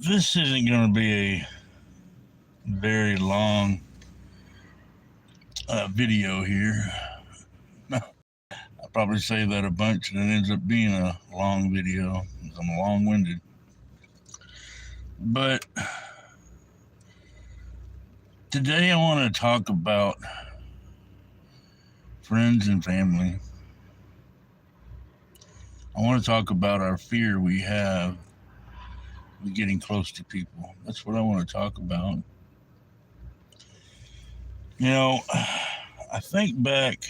This isn't going to be a very long video here. I probably say that a bunch and it ends up being a long video because I'm long winded. But today I want to talk about friends and family. I want to talk about our fear we have with getting close to people. That's what I want to talk about. You know, I think back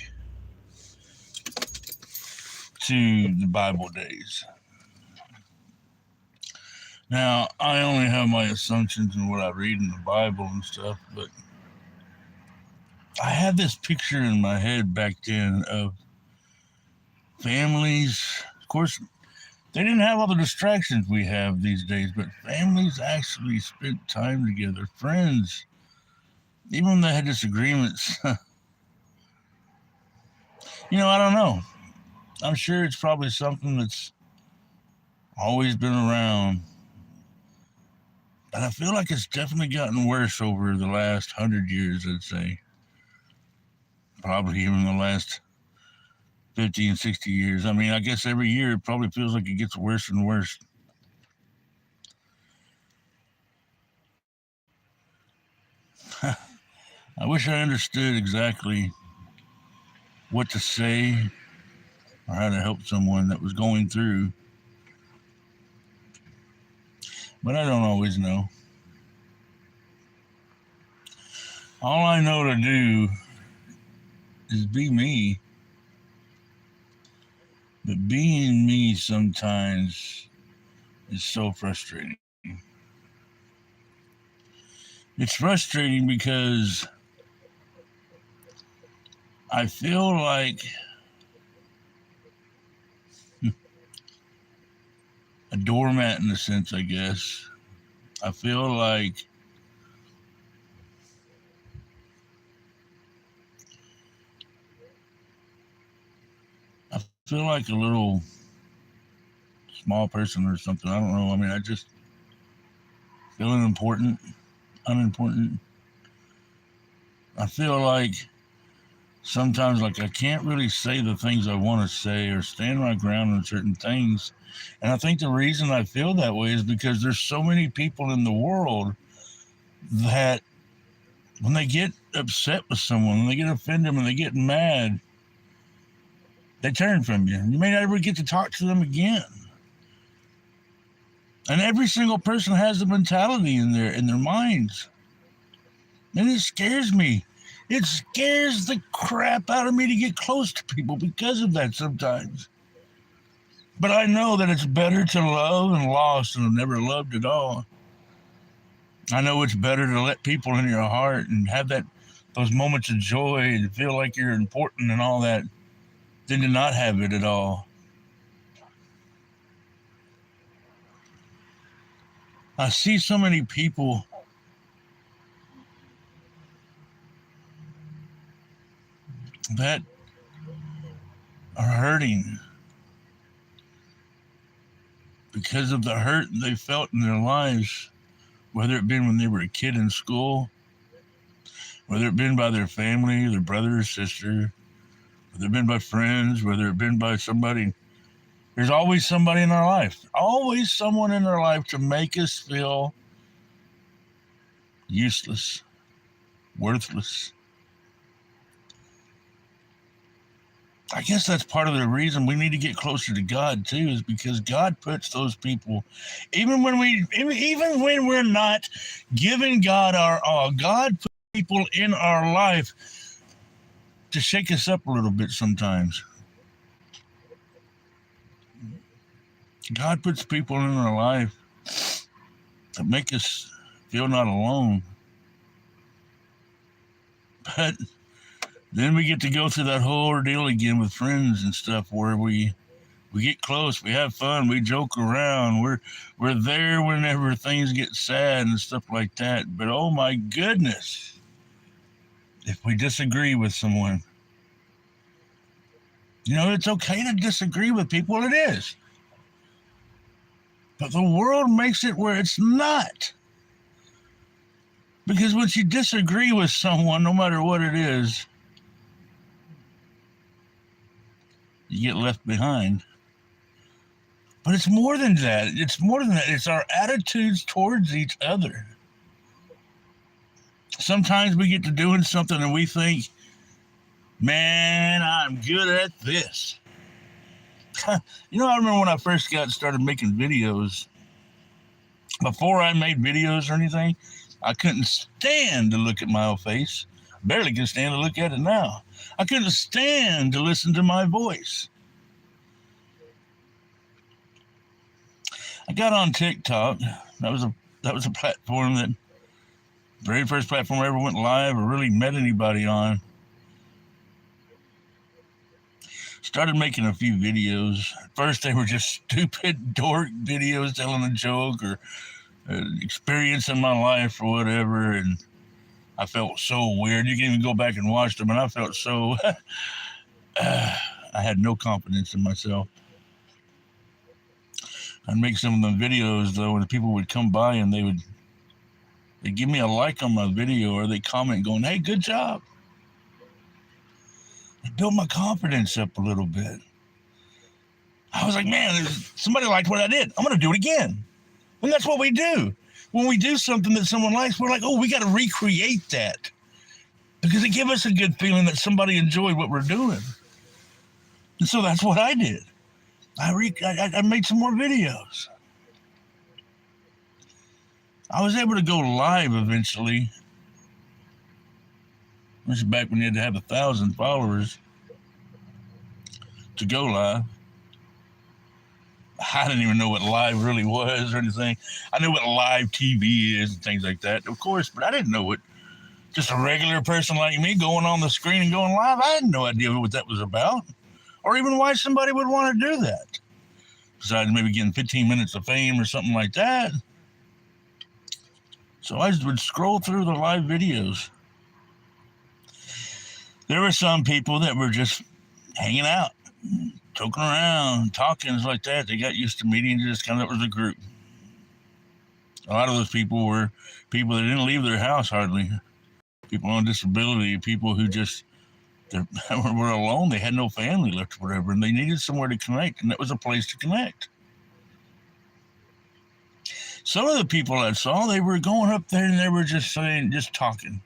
to the Bible days. Now, I only have my assumptions and what I read in the Bible and stuff, but I had this picture in my head back then of families. Of course, they didn't have all the distractions we have these days, but families actually spent time together, friends, even when they had disagreements. I don't know. I'm sure it's probably something that's always been around. But I feel like it's definitely gotten worse over the last 100 years, I'd say. Probably even the last 50 and 60 years. I mean, I guess every year it probably feels like it gets worse and worse. I wish I understood exactly what to say or how to help someone that was going through, but I don't always know. All I know to do is be me, but being me sometimes is so frustrating. It's frustrating because I feel like a doormat in a sense, I guess. I feel like a little small person or something. I don't know. I mean, I just feel unimportant. I feel like sometimes like I can't really say the things I want to say or stand my ground on certain things. And I think the reason I feel that way is because there's so many people in the world that when they get upset with someone, when they get offended, when they get mad, they turn from you. You may not ever get to talk to them again. And every single person has the mentality in their minds. And it scares me. It scares the crap out of me to get close to people because of that sometimes. But I know that it's better to love and lost than never loved at all. I know it's better to let people in your heart and have those moments of joy and feel like you're important and all that than to not have it at all. I see so many people that are hurting because of the hurt they felt in their lives, whether it been when they were a kid in school, whether it been by their family, their brother or sister, whether it been by friends, whether it been by somebody. There's always somebody in our life, always someone in our life to make us feel useless, worthless. I guess that's part of the reason we need to get closer to God too, is because God puts those people, even when we're not giving God our all, God puts people in our life to shake us up a little bit sometimes. God puts people in our life to make us feel not alone. But then we get to go through that whole ordeal again with friends and stuff where we get close, we have fun, we joke around, we're there whenever things get sad and stuff like that. But oh my goodness, if we disagree with someone, it's okay to disagree with people. It is. But the world makes it where it's not. Because once you disagree with someone, no matter what it is, you get left behind. But it's more than that. It's more than that. It's our attitudes towards each other. Sometimes we get to doing something and we think, man, I'm good at this. You know, I remember when I first started making videos. Before I made videos or anything, I couldn't stand to look at my own face. Barely can stand to look at it now. I couldn't stand to listen to my voice. I got on TikTok. That was a platform that very first platform I ever went live or really met anybody on. Started making a few videos. At first, they were just stupid dork videos telling a joke or experiencing my life or whatever, and I felt so weird. You can even go back and watch them, and I felt so... I had no confidence in myself. I'd make some of the videos, though, and people would come by and they'd give me a like on my video, or they'd comment going, hey, good job. It built my confidence up a little bit. I was like, man, somebody liked what I did. I'm going to do it again. And that's what we do. When we do something that someone likes, we're like, oh, we got to recreate that. Because it gives us a good feeling that somebody enjoyed what we're doing. And so that's what I did. I made some more videos. I was able to go live eventually. This is back when you had to have 1,000 followers to go live. I didn't even know what live really was or anything. I knew what live TV is and things like that, of course, but I didn't know what just a regular person like me going on the screen and going live. I had no idea what that was about or even why somebody would want to do that. Besides maybe getting 15 minutes of fame or something like that. So I would scroll through the live videos. There were some people that were just hanging out, joking around, talking like that. They got used to meeting just kind of, that was a group. A lot of those people were people that didn't leave their house hardly. People on disability, people who just were alone. They had no family left or whatever, and they needed somewhere to connect, and that was a place to connect. Some of the people I saw, they were going up there and they were just talking.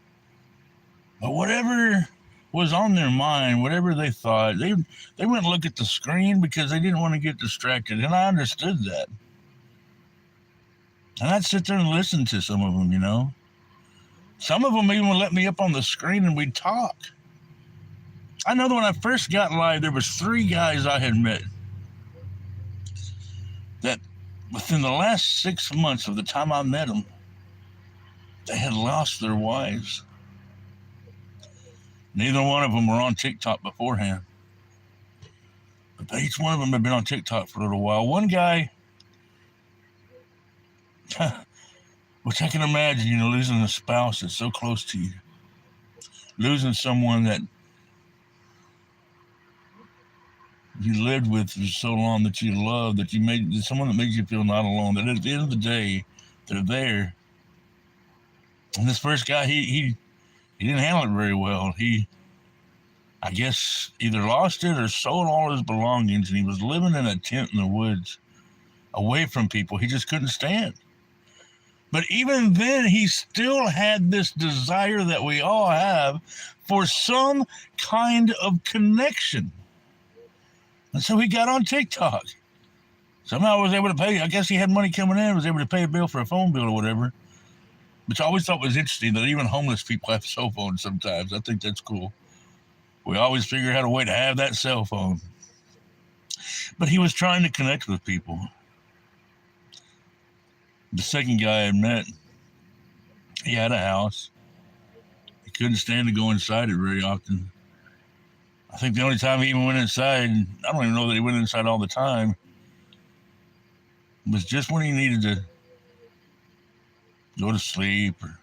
But whatever was on their mind, whatever they thought, they wouldn't look at the screen because they didn't want to get distracted, and I understood that. And I'd sit there and listen to some of them, you know. Some of them even would let me up on the screen and we'd talk. I know that when I first got live, there was 3 guys I had met that within the last 6 months of the time I met them, they had lost their wives. Neither one of them were on TikTok beforehand. But each one of them had been on TikTok for a little while. One guy, which I can imagine, you know, losing a spouse that's so close to you. Losing someone that you lived with for so long, that you loved, that you made, someone that makes you feel not alone, that at the end of the day, they're there. And this first guy, he didn't handle it very well. He, I guess, either lost it or sold all his belongings, and he was living in a tent in the woods, away from people. He just couldn't stand. But even then, he still had this desire that we all have for some kind of connection. And so he got on TikTok. Somehow was able to pay, I guess he had money coming in, was able to pay a bill for a phone bill or whatever. Which I always thought was interesting, that even homeless people have cell phones sometimes. I think that's cool. We always figure out a way to have that cell phone. But he was trying to connect with people. The second guy I met, he had a house. He couldn't stand to go inside it very often. I think the only time he even went inside, I don't even know that he went inside all the time, was just when he needed to go to sleep or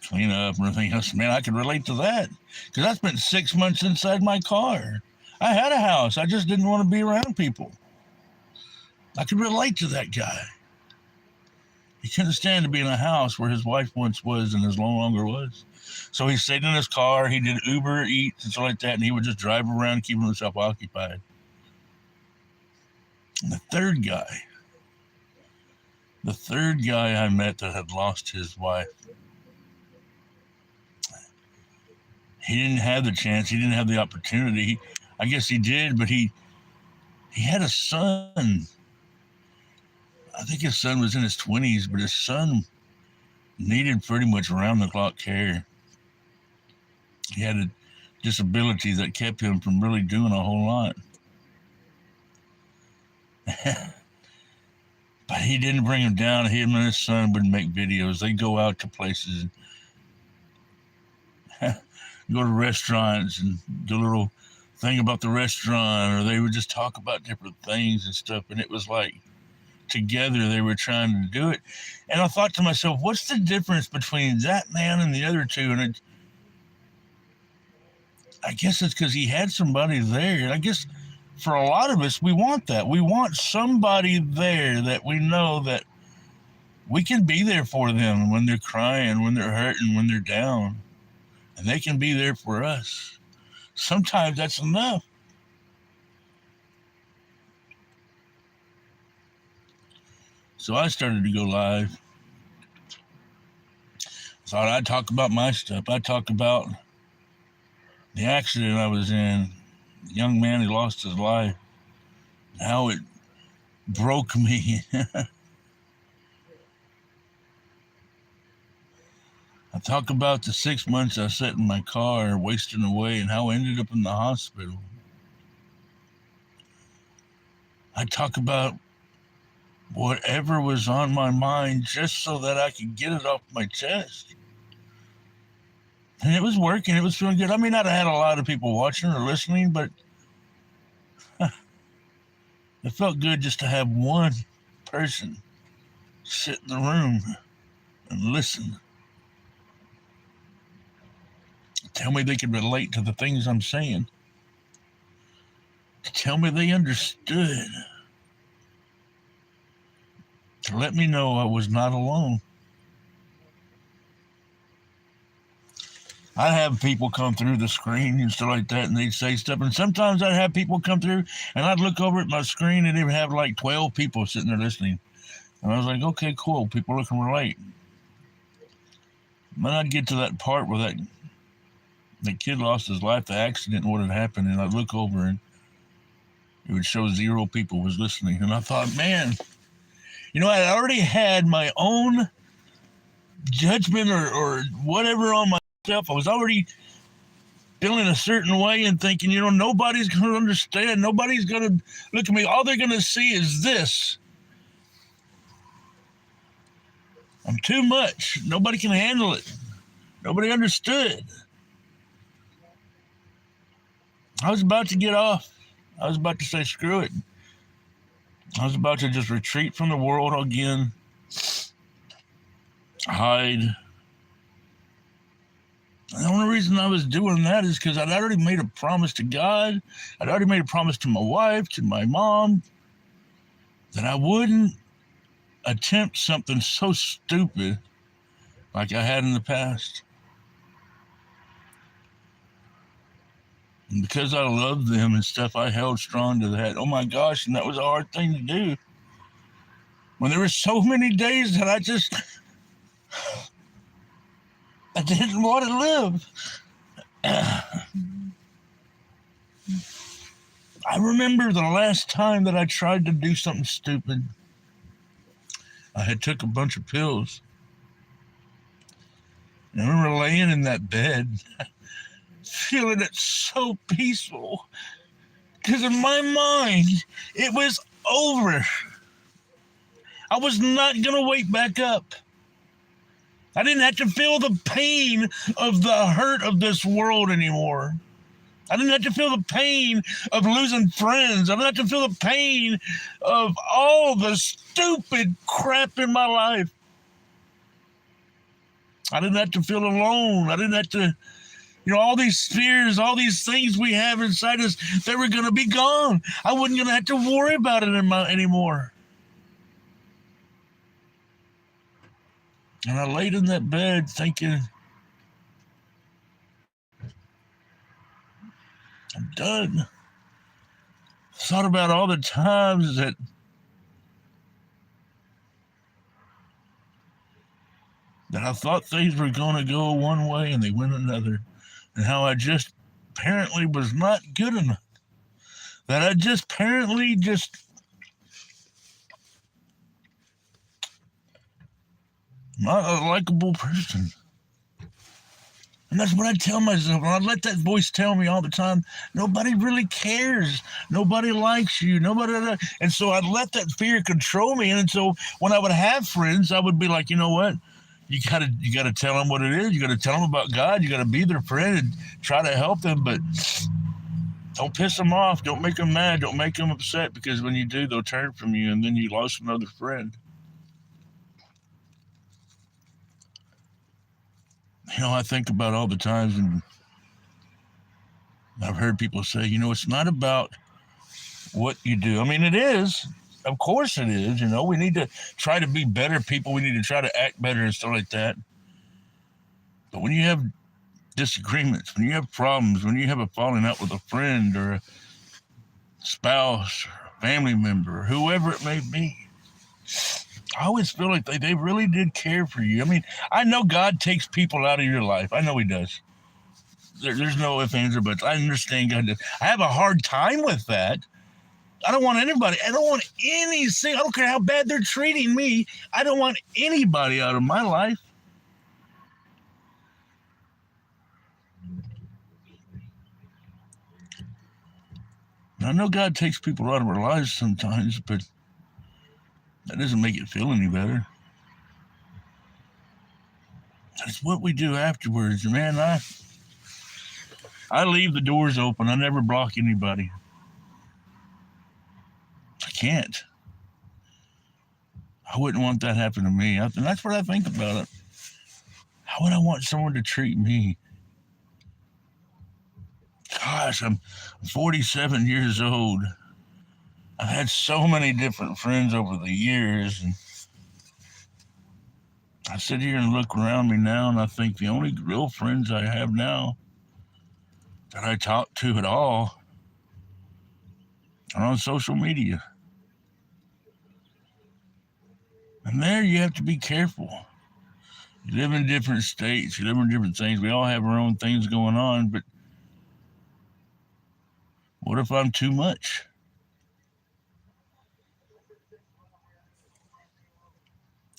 clean up or anything else. Man, I could relate to that because I spent 6 months inside my car. I had a house. I just didn't want to be around people. I could relate to that guy. He couldn't stand to be in a house where his wife once was and is no longer was. So he stayed in his car. He did Uber Eats and stuff like that, and he would just drive around keeping himself occupied. And the third guy I met that had lost his wife, he didn't have the chance. He didn't have the opportunity. I guess he did, but he had a son. I think his son was in his 20s, but his son needed pretty much around-the-clock care. He had a disability that kept him from really doing a whole lot. But he didn't bring him down. Him and his son would make videos. They'd go out to places, go to restaurants and do a little thing about the restaurant, or they would just talk about different things and stuff. And it was like, together they were trying to do it. And I thought to myself, what's the difference between that man and the other two? And I guess it's because he had somebody there. And I guess for a lot of us, we want that. We want somebody there that we know that we can be there for them when they're crying, when they're hurting, when they're down. And they can be there for us. Sometimes that's enough. So I started to go live. Thought I'd talk about my stuff. I'd talk about the accident I was in, the young man who lost his life, how it broke me. I talk about the 6 months I sat in my car wasting away and how I ended up in the hospital. I talk about whatever was on my mind just so that I could get it off my chest. And it was working. It was feeling good. I may not have had a lot of people watching or listening, but it felt good just to have one person sit in the room and listen. Tell me they could relate to the things I'm saying. Tell me they understood. To let me know I was not alone. I'd have people come through the screen and stuff like that, and they'd say stuff. And sometimes I'd have people come through, and I'd look over at my screen, and they'd have like 12 people sitting there listening. And I was like, okay, cool. People can relate. And then I'd get to that part where that kid lost his life, the accident, and what had happened, and I'd look over, and it would show 0 people was listening. And I thought, man, you know, I already had my own judgment or whatever on myself. I was already feeling a certain way and thinking, you know, nobody's going to understand. Nobody's going to look at me. All they're going to see is this. I'm too much. Nobody can handle it. Nobody understood. I was about to get off. I was about to say, screw it. I was about to just retreat from the world again, hide. The only reason I was doing that is because I'd already made a promise to God. I'd already made a promise to my wife, to my mom, that I wouldn't attempt something so stupid like I had in the past. And because I loved them and stuff, I held strong to that. Oh my gosh, and that was a hard thing to do. When there were so many days that I didn't want to live. I remember the last time that I tried to do something stupid. I had took a bunch of pills. And I remember laying in that bed, feeling it so peaceful. Because in my mind, it was over. I was not going to wake back up. I didn't have to feel the pain of the hurt of this world anymore. I didn't have to feel the pain of losing friends. I didn't have to feel the pain of all the stupid crap in my life. I didn't have to feel alone. I didn't have to, you know, all these fears, all these things we have inside us, they were going to be gone. I wasn't going to have to worry about it anymore. And I laid in that bed thinking, I'm done. Thought about all the times that I thought things were going to go one way and they went another. And how I just apparently was not good enough. That I just apparently just not a likable person. And that's what I tell myself. And I let that voice tell me all the time, nobody really cares. Nobody likes you. Nobody. And so I'd let that fear control me. And so when I would have friends, I would be like, you know what? You gotta tell them what it is. You gotta tell them about God. You gotta be their friend and try to help them. But don't piss them off. Don't make them mad. Don't make them upset, because when you do, they'll turn from you, and then you lost another friend. You know, I think about all the times, and I've heard people say, you know, it's not about what you do. I mean, it is. Of course it is. You know, we need to try to be better people. We need to try to act better and stuff like that. But when you have disagreements, when you have problems, when you have a falling out with a friend or a spouse or a family member, or whoever it may be, I always feel like they really did care for you. I mean, I know God takes people out of your life. I know he does. There's no ifs, ands, or buts. I understand God does. I have a hard time with that. I don't want anybody. I don't want anything. I don't care how bad they're treating me. I don't want anybody out of my life. I know God takes people out of our lives sometimes, but that doesn't make it feel any better. That's what we do afterwards. Man, I leave the doors open. I never block anybody. I can't. I wouldn't want that happen to me. And that's what I think about it. How would I want someone to treat me? Gosh, I'm 47 years old. I've had so many different friends over the years, and I sit here and look around me now, and I think the only real friends I have now that I talk to at all are on social media. And there you have to be careful. You live in different states, you live in different things. We all have our own things going on, but what if I'm too much?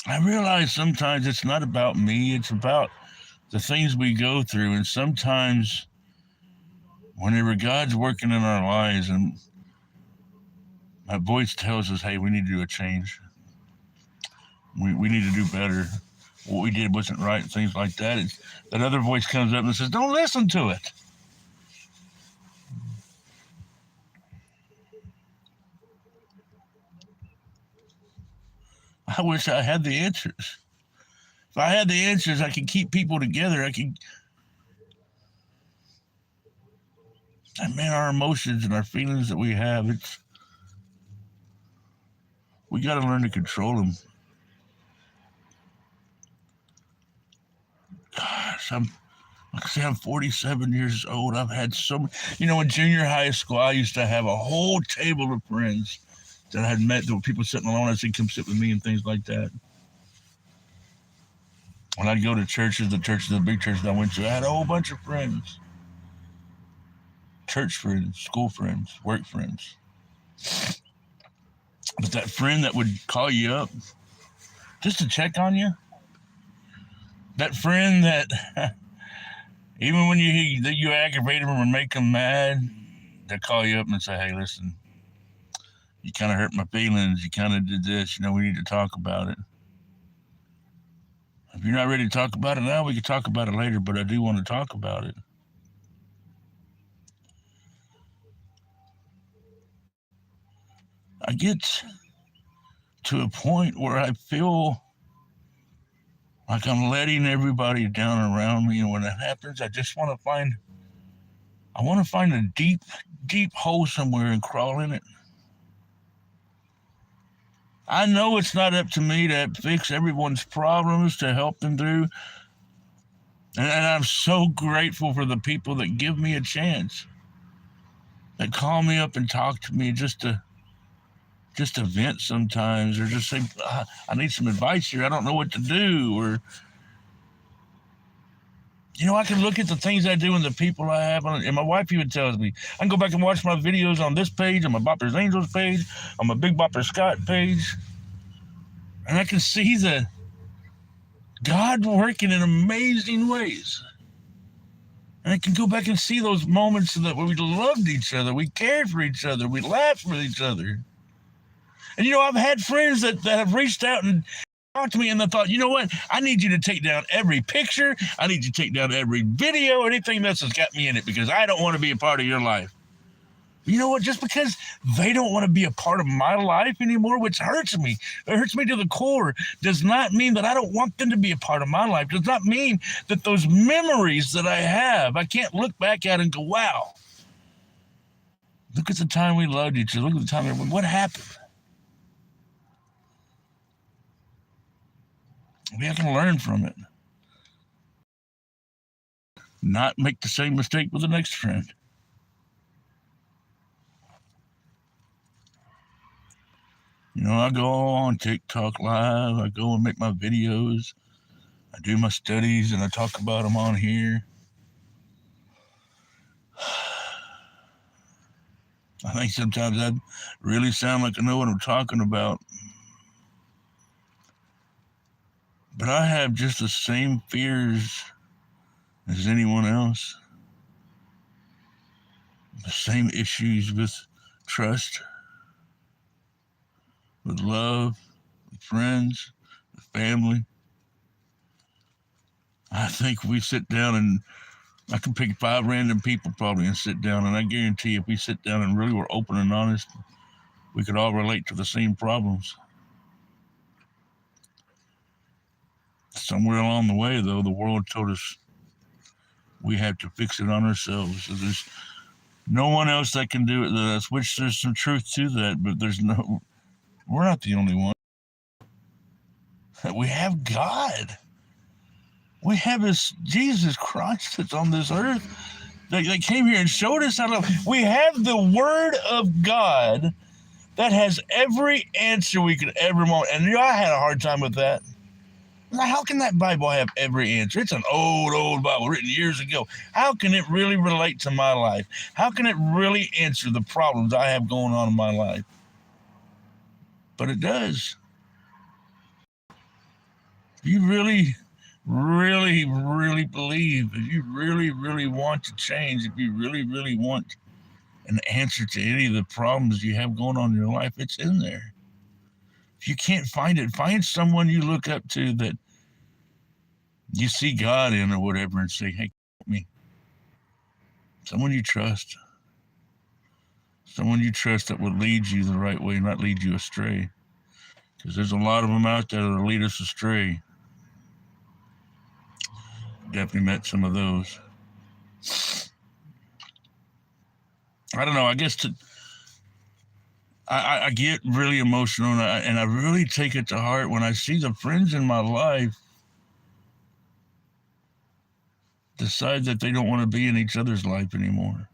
I realize sometimes it's not about me, it's about the things we go through. And sometimes, whenever God's working in our lives and my voice tells us, hey, we need to do a change, we need to do better, what we did wasn't right, and things like that, that other voice comes up and says, don't listen to it. I wish I had the answers. If I had the answers, I could keep people together. And man, our emotions and our feelings that we have, we got to learn to control them. Gosh, like I say, I'm 47 years old. I've had so many, in junior high school, I used to have a whole table of friends that I had met. There were people sitting alone. I said, come sit with me and things like that. When I'd go to churches, the big churches I went to, I had a whole bunch of friends. Church friends, school friends, work friends. But that friend that would call you up just to check on you, that friend that even when you aggravate them or make them mad, they call you up and say, hey, listen, you kind of hurt my feelings. You kind of did this. We need to talk about it. If you're not ready to talk about it now, we can talk about it later, but I do want to talk about it. I get to a point where I feel like I'm letting everybody down around me. And when that happens, I just want to find a deep, deep hole somewhere and crawl in it. I know it's not up to me to fix everyone's problems, to help them through. And I'm so grateful for the people that give me a chance, that call me up and talk to me just to vent sometimes, or just say, I need some advice here. I don't know what to do. Or, I can look at the things I do and the people I have on, and my wife even tells me, I can go back and watch my videos on this page, on my Bopper's Angels page, on my Big Bopper Scott page, and I can see the God working in amazing ways. And I can go back and see those moments that where we loved each other, we cared for each other, we laughed with each other. And I've had friends that have reached out and talked to me, and they thought, you know what? I need you to take down every picture. I need you to take down every video, anything that's got me in it, because I don't want to be a part of your life. You know what? Just because they don't want to be a part of my life anymore, which hurts me, it hurts me to the core, does not mean that I don't want them to be a part of my life. Does not mean that those memories that I have, I can't look back at and go, wow, look at the time we loved each other. Look at the time, what happened? We have to learn from it. Not make the same mistake with the next friend. I go on TikTok Live. I go and make my videos. I do my studies, and I talk about them on here. I think sometimes I really sound like I know what I'm talking about. But I have just the same fears as anyone else. The same issues with trust, with love, with friends, with family. I think we sit down, and I can pick 5 random people probably and sit down, and I guarantee if we sit down and really were open and honest, we could all relate to the same problems. Somewhere along the way, though, the world told us we have to fix it on ourselves. So there's no one else that can do it than us, which there's some truth to that, but we're not the only one. We have God. We have this Jesus Christ that's on this earth. They came here and showed us how to love. We have the Word of God that has every answer we could ever want. And I had a hard time with that. How can that Bible have every answer? It's an old Bible written years ago. How can it really relate to my life? How can it really answer the problems I have going on in my life? But it does. If you really, really, really believe, if you really, really want to change, if you really, really want an answer to any of the problems you have going on in your life, it's in there. If you can't find it, find someone you look up to that you see God in or whatever, and say, hey, help me. Someone you trust. Someone you trust that will lead you the right way, not lead you astray. Because there's a lot of them out there that'll lead us astray. Definitely met some of those. I don't know. I guess I get really emotional, and I really take it to heart when I see the friends in my life decide that they don't want to be in each other's life anymore.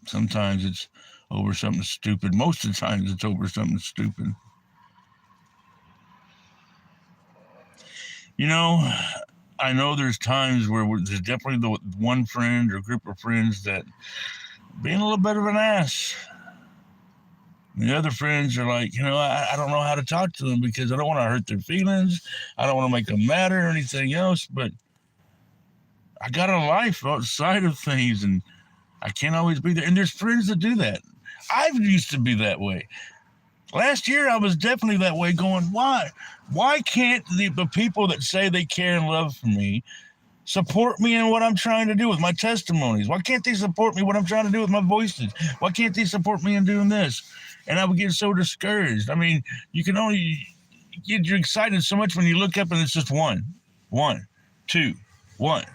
Sometimes it's over something stupid. Most of the times it's over something stupid. I know there's times where there's definitely the one friend or group of friends that being a little bit of an ass. And the other friends are like, I don't know how to talk to them because I don't want to hurt their feelings. I don't want to make them mad or anything else, but I got a life outside of things, and I can't always be there. And there's friends that do that. I've used to be that way. Last year, I was definitely that way, going, why? Why can't the people that say they care and love for me support me in what I'm trying to do with my testimonies? Why can't they support me what I'm trying to do with my voices? Why can't they support me in doing this? And I would get so discouraged. I mean, you can only get you excited so much when you look up and it's just one, two, one.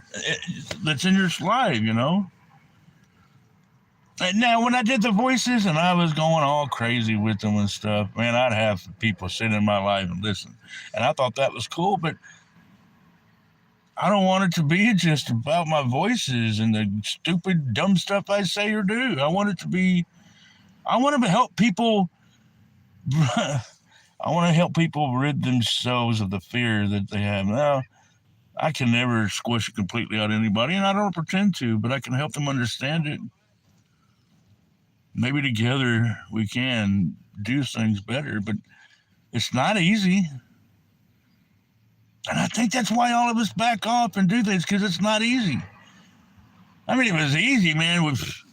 That's in your life, And now, when I did the voices and I was going all crazy with them and stuff, man, I'd have people sit in my live and listen. And I thought that was cool, but I don't want it to be just about my voices and the stupid, dumb stuff I say or do. I want to help people. I want to help people rid themselves of the fear that they have. Now, I can never squish it completely out of anybody, and I don't pretend to, but I can help them understand it. Maybe together we can do things better, but it's not easy. And I think that's why all of us back off and do things, because it's not easy. I mean, if it was easy, man, if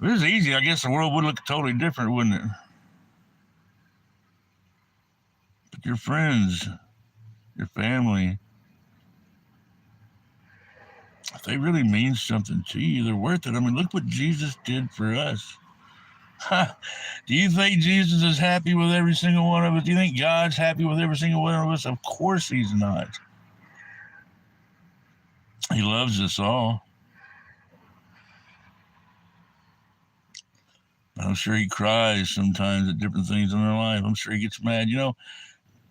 it was easy, I guess the world would look totally different, wouldn't it? But your friends, your family, if they really mean something to you, they're worth it. I mean, look what Jesus did for us. Do you think Jesus is happy with every single one of us? Do you think God's happy with every single one of us? Of course he's not. He loves us all. I'm sure he cries sometimes at different things in our life. I'm sure he gets mad,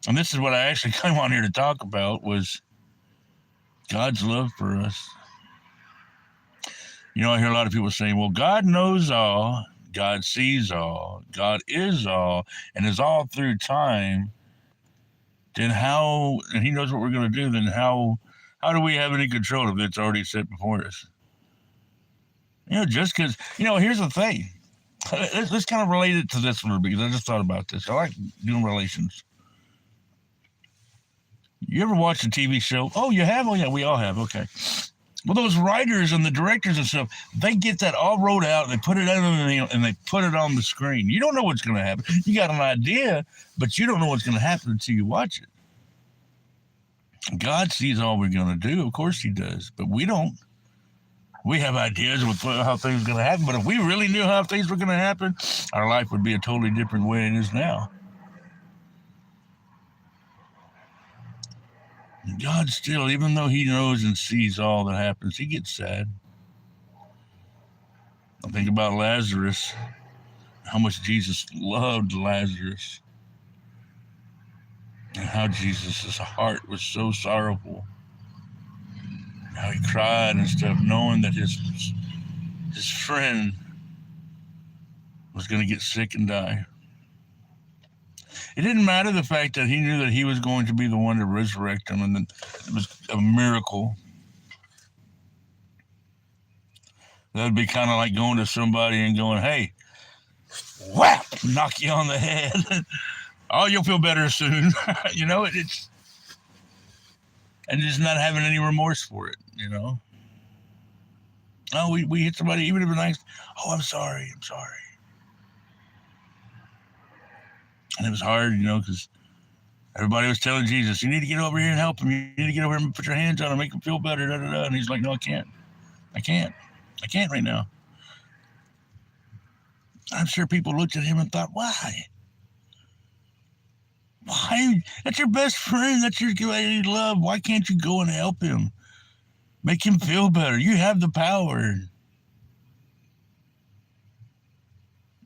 And this is what I actually came on here to talk about, was God's love for us. I hear a lot of people saying, well, God knows all, God sees all, God is all, and is all through time. Then how, and he knows what we're going to do, then how do we have any control if it's already set before us? Just because, here's the thing. Let's kind of relate it to this one, because I just thought about this. I like doing relations. You ever watch a TV show? Oh, you have? Oh, yeah, we all have. Okay. Well, those writers and the directors and stuff, they get that all wrote out, they put it out and they put it on the screen. You don't know what's going to happen. You got an idea, but you don't know what's going to happen until you watch it. God sees all we're going to do. Of course he does, but we don't. We have ideas of how things are going to happen, but if we really knew how things were going to happen, our life would be a totally different way it is now. God still, even though he knows and sees all that happens, he gets sad. I think about Lazarus, how much Jesus loved Lazarus, and how Jesus' heart was so sorrowful, how he cried and stuff, knowing that his friend was going to get sick and die. It didn't matter the fact that he knew that he was going to be the one to resurrect him, and that it was a miracle. That would be kind of like going to somebody and going, hey, whap, knock you on the head. Oh, you'll feel better soon. It's, and just not having any remorse for it, Oh, we hit somebody, even if it's nice. Oh, I'm sorry. And it was hard, because everybody was telling Jesus, you need to get over here and help him. You need to get over here and put your hands on him, make him feel better. Da, da, da. And he's like, no, I can't right now. I'm sure people looked at him and thought, why? That's your best friend. That's your lady love. Why can't you go and help him? Make him feel better. You have the power.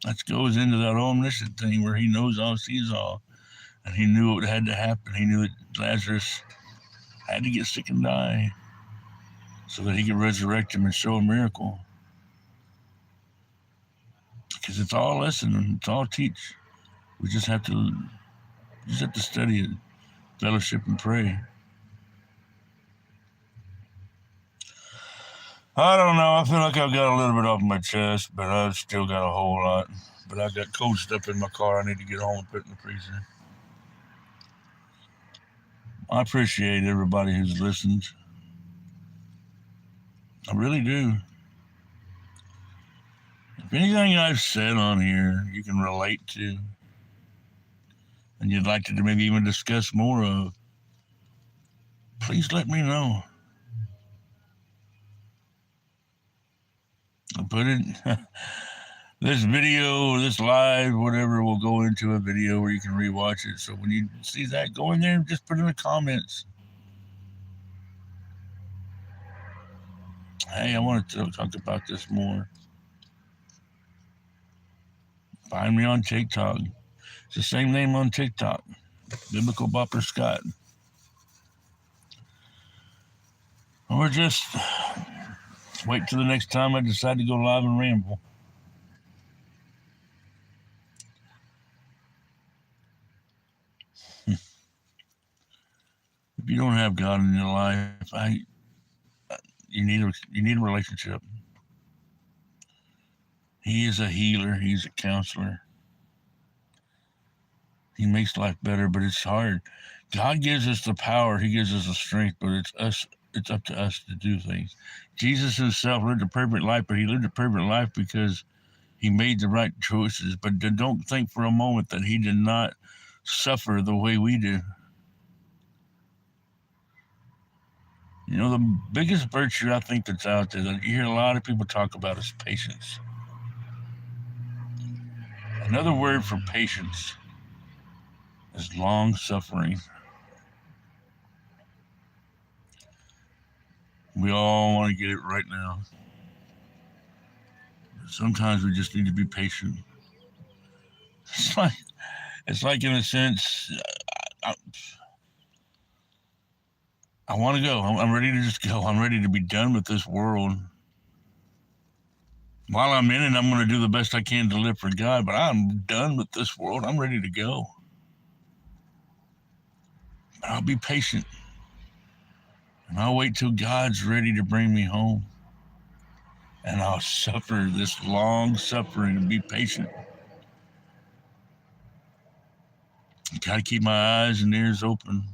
That goes into that omniscient thing where he knows all, sees all. And he knew it had to happen. He knew that Lazarus had to get sick and die so that he could resurrect him and show a miracle. Because it's all lesson and it's all teach. We just have to study it, fellowship, and pray. I don't know. I feel like I've got a little bit off my chest, but I've still got a whole lot. But I got cold stuff in my car. I need to get home and put it in the freezer. I appreciate everybody who's listened. I really do. If anything I've said on here you can relate to, and you'd like to maybe even discuss more of, please let me know. I'll put it, this video or this live, whatever, will go into a video where you can rewatch it. So when you see that, go in there and just put in the comments, hey, I want to talk about this more. Find me on TikTok. It's the same name on TikTok. Biblical Bopper Scott. Or just wait till the next time I decide to go live and ramble. If you don't have God in your life, you need a relationship. He is a healer. He's a counselor. He makes life better, but it's hard. God gives us the power. He gives us the strength, but it's us. It's up to us to do things. Jesus himself lived a perfect life, but he lived a perfect life because he made the right choices. But don't think for a moment that he did not suffer the way we do. You know, the biggest virtue I think that's out there that you hear a lot of people talk about is patience. Another word for patience is long suffering. We all want to get it right now. Sometimes we just need to be patient. It's like in a sense, I, I want to go. I'm ready to just go. I'm ready to be done with this world. While I'm in it, I'm going to do the best I can to live for God, but I'm done with this world. I'm ready to go. But I'll be patient. And I'll wait till God's ready to bring me home. And I'll suffer this long suffering and be patient. Got to keep my eyes and ears open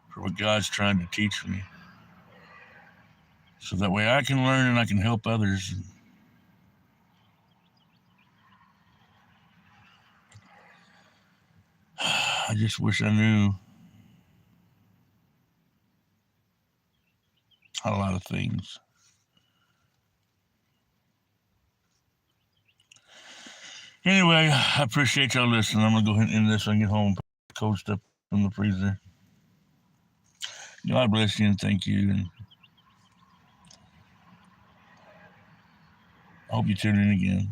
for what God's trying to teach me. So that way I can learn and I can help others. I just wish I knew a lot of things. Anyway, I appreciate y'all listening. I'm going to go ahead and end this and get home and put the cold stuff in the freezer. God bless you and thank you. And I hope you tune in again.